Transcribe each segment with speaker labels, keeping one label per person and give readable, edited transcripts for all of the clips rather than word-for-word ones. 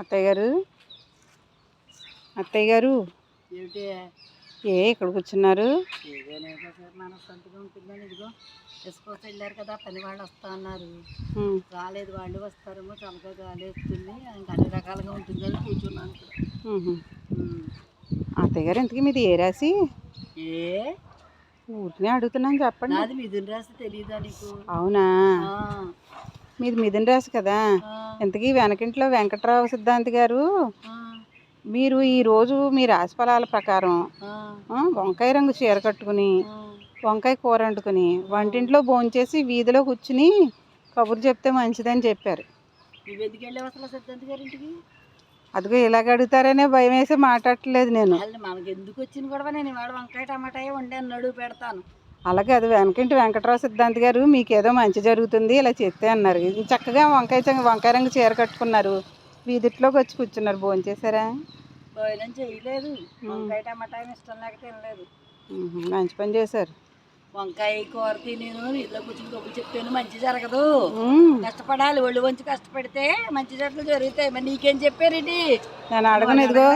Speaker 1: అత్తయ్య గారు, అత్తయ్య గారు
Speaker 2: ఏమిటి?
Speaker 1: ఇక్కడ కూర్చున్నారు?
Speaker 2: మనశ్శాంతిగా ఉంటుందని ఇదిగో తీసుకొచ్చి వెళ్ళారు కదా, పని వాళ్ళు వస్తా అన్నారు. రాలేదు, వాళ్ళు వస్తారేమో, చల్లగా గాలి వస్తుంది, ఇంకా అన్ని రకాలుగా ఉంటుందని కూర్చున్నాను ఇక్కడ.
Speaker 1: అత్తయ్య గారు, ఇంతకీ మీది ఏ రాశి? ఊరినే అడుగుతున్నాను, చెప్పండి.
Speaker 2: నాది మిథున రాశి. తెలీదా నీకు?
Speaker 1: అవునా, మీది మిథున రాశి కదా. ఇంతకీ వెనకింట్లో వెంకట్రావు సిద్ధాంతి గారు, మీరు ఈరోజు మీ రాశి ఫలాల ప్రకారం వంకాయ రంగు చీర కట్టుకుని వంకాయ కూర వండుకుని వంటింట్లో భోంచేసి వీధిలో కూర్చుని కబుర్లు చెప్తే మంచిదని చెప్పారు. అదిగో ఇలాగ అడుగుతారనే భయం వేసి మాట్లాడట్లేదు నేను.
Speaker 2: మనకి ఎందుకు వచ్చింది కూడా, నేను ఇవాళ వంకాయ టమాటాయే వండాను, నడువు పెడతాను.
Speaker 1: అలాగే అది వెనకింటి వెంకట్రావు సిద్ధాంతి గారు మీకు ఏదో మంచి జరుగుతుంది ఇలా చేస్తే అన్నారు. చక్కగా వంకాయ రంగు చీర కట్టుకున్నారు, వీధిట్లోకి వచ్చి కూర్చున్నారు. భోంచేశారా?
Speaker 2: భోజనం చేయలేదు, వంకాయ టమాటా ఇష్టం లేక తినలేదు.
Speaker 1: మంచి పని చేశారు.
Speaker 2: వంకాయ కూర తినేను, ఇట్లా కూర్చుని కబుర్లు చెప్తాను. మంచి జరగదు, కష్టపడాలి. ఒళ్ళు వంచి కష్టపడితే మంచి జట్లు జరుగుతాయి. మరి నీకేం చెప్పారండి?
Speaker 1: నేను అడగను. ఇదిగో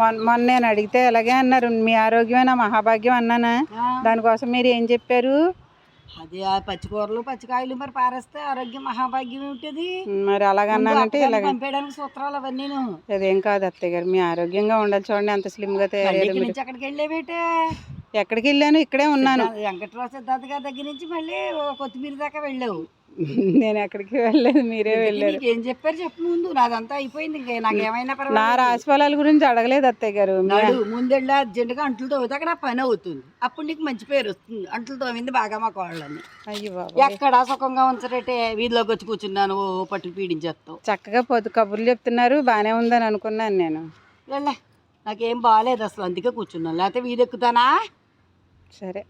Speaker 1: మొన్న నేను అడిగితే ఎలాగే అన్నారు, మీ ఆరోగ్యమే నా మహాభాగ్యం అన్నానా? దానికోసం మీరు ఏం చెప్పారు?
Speaker 2: అది ఆ పచ్చికూరలు పచ్చికాయలు మరి పారేస్తే ఆరోగ్యం మహాభాగ్యం ఉంటుంది.
Speaker 1: మరి అలాగన్నానంటే ఇలాగ
Speaker 2: పంపేయడానికి సూత్రాలు అవన్నీ.
Speaker 1: అదేం కాదు అత్తయ్య గారు, మీ ఆరోగ్యంగా ఉండాలి. చూడండి ఎంత స్లిమ్ గా తయారయ్యారు.
Speaker 2: ఎక్కడికి వెళ్ళేవేటే?
Speaker 1: ఎక్కడికి వెళ్ళాను? ఇక్కడే ఉన్నాను.
Speaker 2: వెంకట్రావు సిద్ధార్థ గారి దగ్గర నుంచి మళ్ళీ కొత్తిమీర దాకా వెళ్ళావు.
Speaker 1: నేను ఎక్కడికి వెళ్ళలేదు, మీరే వెళ్ళారు.
Speaker 2: ఏం చెప్పారు చెప్పు ముందు. నాదంతా అయిపోయింది, ఇంకా నాకేమైనా
Speaker 1: నా రాశి ఫలాల గురించి అడగలేదు అత్తయ్య గారు.
Speaker 2: ముందెళ్ళి అర్జెంటుగా అంట్లు తోమితే అక్కడ పని అవుతుంది, అప్పుడు నీకు మంచి పేరు వస్తుంది. అంట్లు తోమింది బాగా మా కోళ్ళని.
Speaker 1: అయ్యో,
Speaker 2: ఎక్కడ సుఖంగా ఉంచరేటే, వీధిలోకి వచ్చి కూర్చున్నాను, పట్టుకు పీడించేస్తావు.
Speaker 1: చక్కగా పొద్దు కబుర్లు చెప్తున్నారు, బాగానే ఉందని అనుకున్నాను నేను.
Speaker 2: వెళ్ళే, నాకేం బాగాలేదు అసలు, అందుకే కూర్చున్నాను, లేకపోతే వీధి ఎక్కుతానా?
Speaker 1: సరే.